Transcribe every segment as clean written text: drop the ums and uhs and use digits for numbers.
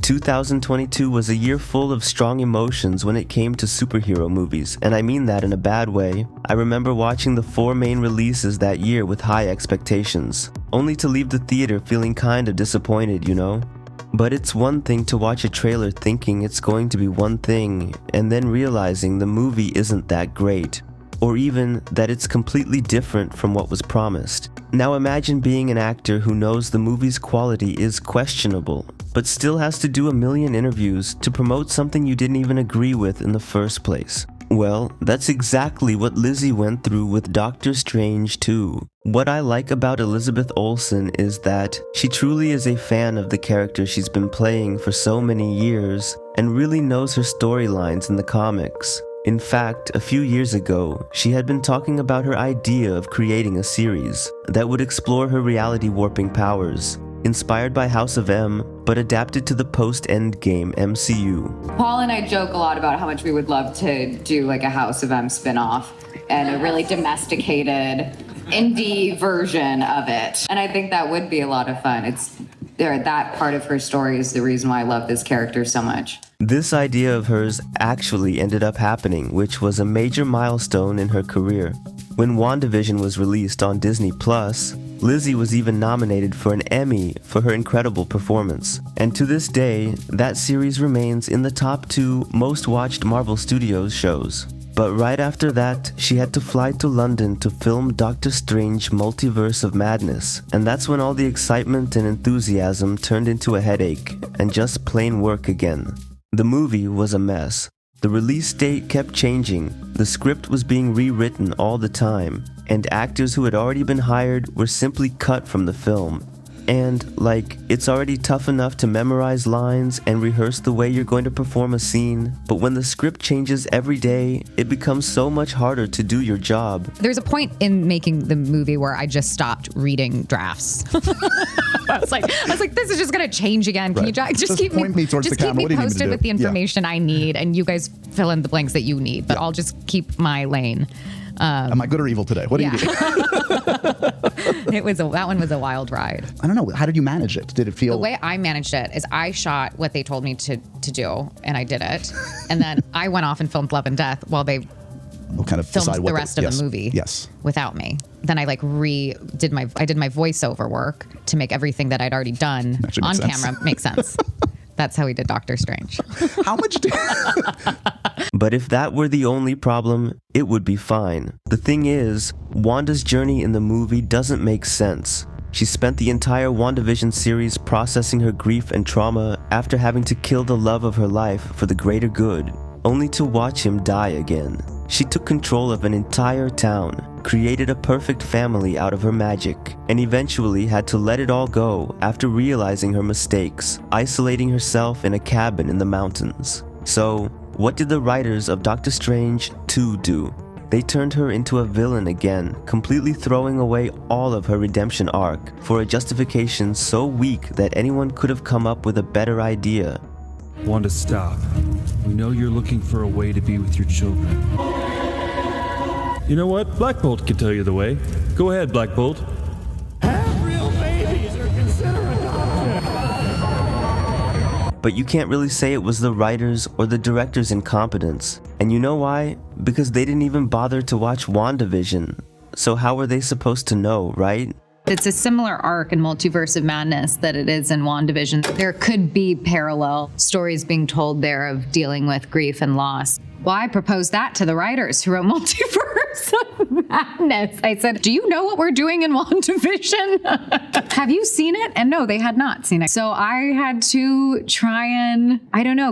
2022 was a year full of strong emotions when it came to superhero movies, and I mean that in a bad way. I remember watching the 4 main releases that year with high expectations, only to leave the theater feeling kind of disappointed, you know? But it's one thing to watch a trailer thinking it's going to be one thing, and then realizing the movie isn't that great, or even that it's completely different from what was promised. Now imagine being an actor who knows the movie's quality is questionable, but still has to do a million interviews to promote something you didn't even agree with in the first place. Well, that's exactly what Lizzie went through with Doctor Strange 2. What I like about Elizabeth Olsen is that she truly is a fan of the character she's been playing for so many years and really knows her storylines in the comics. In fact, a few years ago, she had been talking about her idea of creating a series that would explore her reality warping powers, inspired by House of M, but adapted to the post-Endgame MCU. Paul and I joke a lot about how much we would love to do like a House of M spinoff and a really domesticated indie version of it. And I think that would be a lot of fun. That part of her story is the reason why I love this character so much. This idea of hers actually ended up happening, which was a major milestone in her career. When WandaVision was released on Disney+, Lizzie was even nominated for an Emmy for her incredible performance. And to this day, that series remains in the top 2 most watched Marvel Studios shows. But right after that, she had to fly to London to film Doctor Strange Multiverse of Madness, and that's when all the excitement and enthusiasm turned into a headache and just plain work again. The movie was a mess. The release date kept changing, the script was being rewritten all the time, and actors who had already been hired were simply cut from the film. And, it's already tough enough to memorize lines and rehearse the way you're going to perform a scene, but when the script changes every day, it becomes so much harder to do your job. There's a point in making the movie where I just stopped reading drafts. I was like, this is just going to change again. Can you just keep me posted with the information I need, and you guys fill in the blanks that you need, but I'll just keep my lane. Am I good or evil today? What do you do? That one was a wild ride. I don't know. How did you manage it? Did it feel... The way I managed it is I shot what they told me to do, and I did it. And then I went off and filmed Love and Death while they filmed the rest of the movie without me. Then I did my voiceover work to make everything that I'd already done on camera make sense. That's how we did Doctor Strange. How much did... But if that were the only problem, it would be fine. The thing is, Wanda's journey in the movie doesn't make sense. She spent the entire WandaVision series processing her grief and trauma after having to kill the love of her life for the greater good, only to watch him die again. She took control of an entire town, created a perfect family out of her magic, and eventually had to let it all go after realizing her mistakes, isolating herself in a cabin in the mountains. So, what did the writers of Doctor Strange 2 do? They turned her into a villain again, completely throwing away all of her redemption arc for a justification so weak that anyone could have come up with a better idea. Wanda, stop. We know you're looking for a way to be with your children. You know what? Black Bolt can tell you the way. Go ahead, Black Bolt. Have real babies or consider adoption. But you can't really say it was the writers or the director's incompetence. And you know why? Because they didn't even bother to watch WandaVision. So how were they supposed to know, right? It's a similar arc in Multiverse of Madness that it is in WandaVision. There could be parallel stories being told there of dealing with grief and loss. Well, I proposed that to the writers who wrote Multiverse of Madness. I said, do you know what we're doing in WandaVision? Have you seen it? And no, they had not seen it. So I had to try and,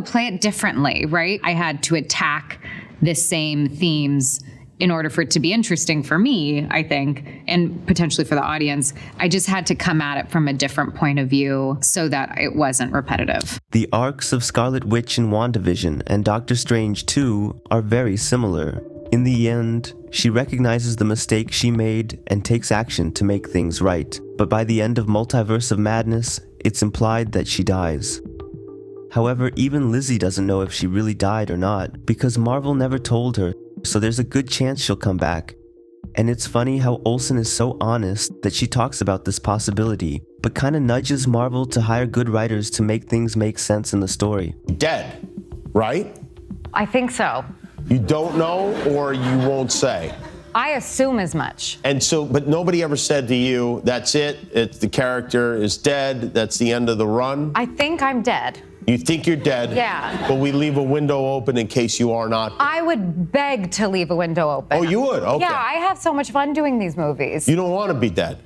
play it differently, right? I had to attack the same themes in order for it to be interesting for me, I think, and potentially for the audience. I just had to come at it from a different point of view so that it wasn't repetitive. The arcs of Scarlet Witch in WandaVision and Doctor Strange 2 are very similar. In the end, she recognizes the mistake she made and takes action to make things right. But by the end of Multiverse of Madness, it's implied that she dies. However, even Lizzie doesn't know if she really died or not, because Marvel never told her, so there's a good chance she'll come back. And it's funny how Olsen is so honest that she talks about this possibility, but kinda nudges Marvel to hire good writers to make things make sense in the story. Dead, right? I think so. You don't know, or you won't say? I assume as much. And so, but nobody ever said to you, that's it, the character is dead, that's the end of the run? I think I'm dead. You think you're dead? Yeah. But we leave a window open in case you are not? I would beg to leave a window open. Oh, you would? Okay. Yeah, I have so much fun doing these movies. You don't want to be dead?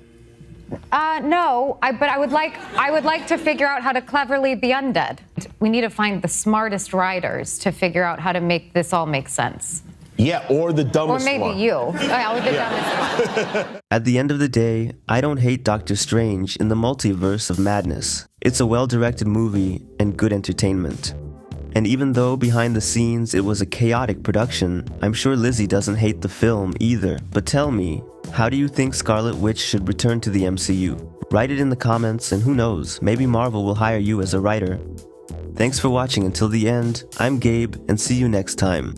No, but I would like to figure out how to cleverly be undead. We need to find the smartest writers to figure out how to make this all make sense. Yeah, or the dumbest one. Or maybe you. Or the dumbest one. At the end of the day, I don't hate Doctor Strange in the Multiverse of Madness. It's a well-directed movie and good entertainment. And even though behind the scenes it was a chaotic production, I'm sure Lizzie doesn't hate the film either. But tell me, how do you think Scarlet Witch should return to the MCU? Write it in the comments, and who knows, maybe Marvel will hire you as a writer. Thanks for watching until the end. I'm Gabe, and see you next time.